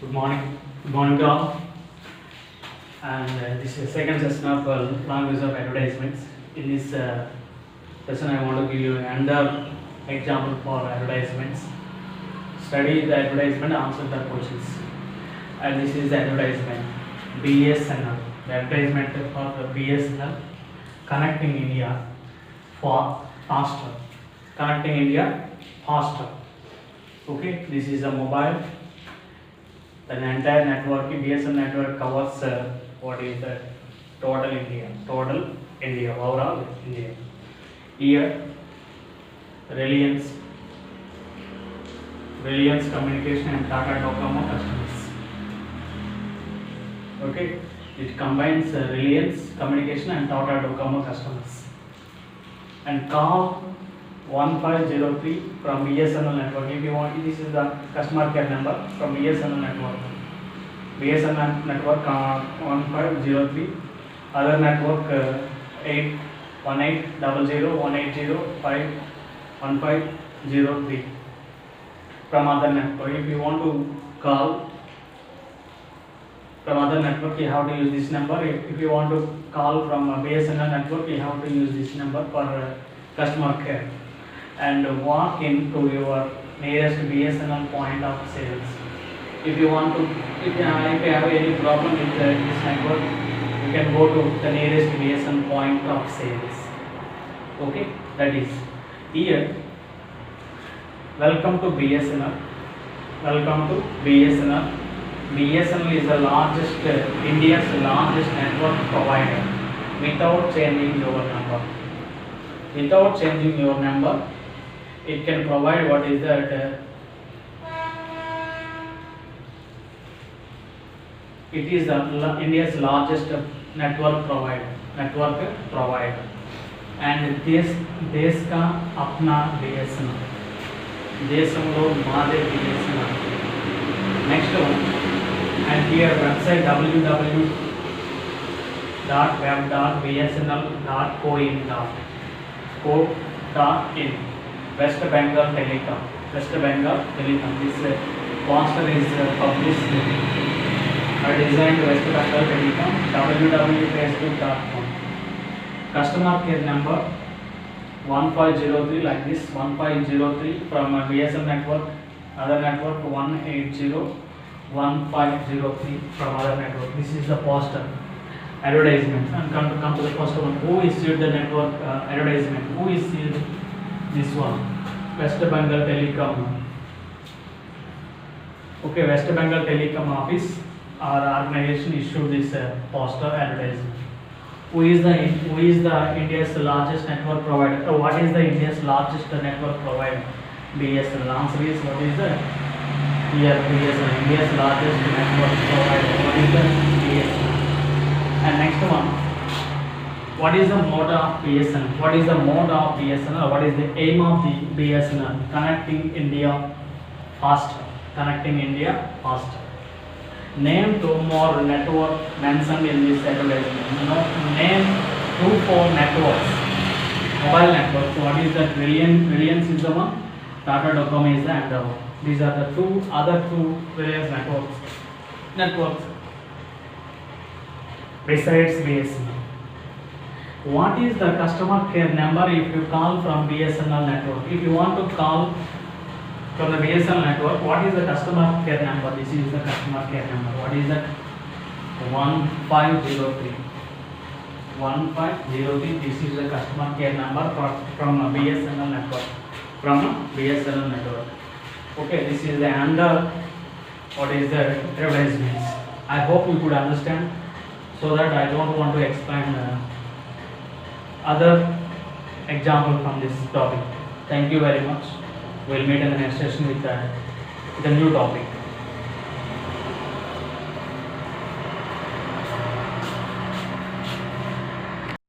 Good morning to all. And this is the second session of language of advertisements. In this session, I want to give you another example for advertisements. Study the advertisement, answer the questions. And this is the advertisement BSNL. The advertisement for the BSNL connecting India for faster. Connecting India faster. Okay, this is a mobile. The entire network, BSNL network covers what is the total India, overall India. Here, Reliance Communication and Tata Docomo customers. Okay, it combines Reliance Communication and Tata Docomo customers. And call 1503 from BSNL network. If you want, this is the customer care number from BSNL network. BSNL network 1503. Other network 8180018051503 from other network. If you want to call from other network, you have to use this number. If you want to call from BSNL network, you have to use this number for customer care. And walk into your nearest BSNL point of sales. If you have any problem with this network, you can go to the nearest BSNL point of sales. Okay, that is here. Welcome to BSNL. Welcome to BSNL. BSNL is the largest, India's largest network provider. Without changing your number. Without changing your number, it can provide what is that it is India's largest network provider and देश का अपना BSNL देशंలో మాదే BSNL. Next one, and here website www.web.bsnl.co.in. West Bengal Telecom. This poster is published designed West Bengal Telecom. www.facebook.com. Customer care number 1503 like this 1503 from BSNL network. Other network 1801503 from other network. This is the poster advertisement. And come to the first one. Who issued the network advertisement? Who issued this one? West Bengal Telecom. Okay, West Bengal Telecom office or organization issued this poster advertisement. Who is the India's largest network provider? What is the India's largest network provider? BSNL. Answer is what is the here BSNL, India's largest network provider. What is the BSNL? And next one. What is the mode of BSNL? What is the mode of BSNL? What is the aim of the BSNL? Connecting India faster. Connecting India faster. Name two more network mentioned in this advertisement. Name 2-4 networks. Mobile networks. What is that? Reliance is the one. Tata Docomo is the other one. These are the other two Reliance networks. Besides BSNL. What is the customer care number if you call from BSNL network? If you want to call from the BSNL network, what is the customer care number? This is the customer care number. What is that? 1503. 1503. This is the customer care number from BSNL network. From BSNL network. Okay, this is the under. What is the advertisements? I hope you could understand, so that I don't want to explain other example from this topic. Thank you very much. We'll meet in the next session with the new topic.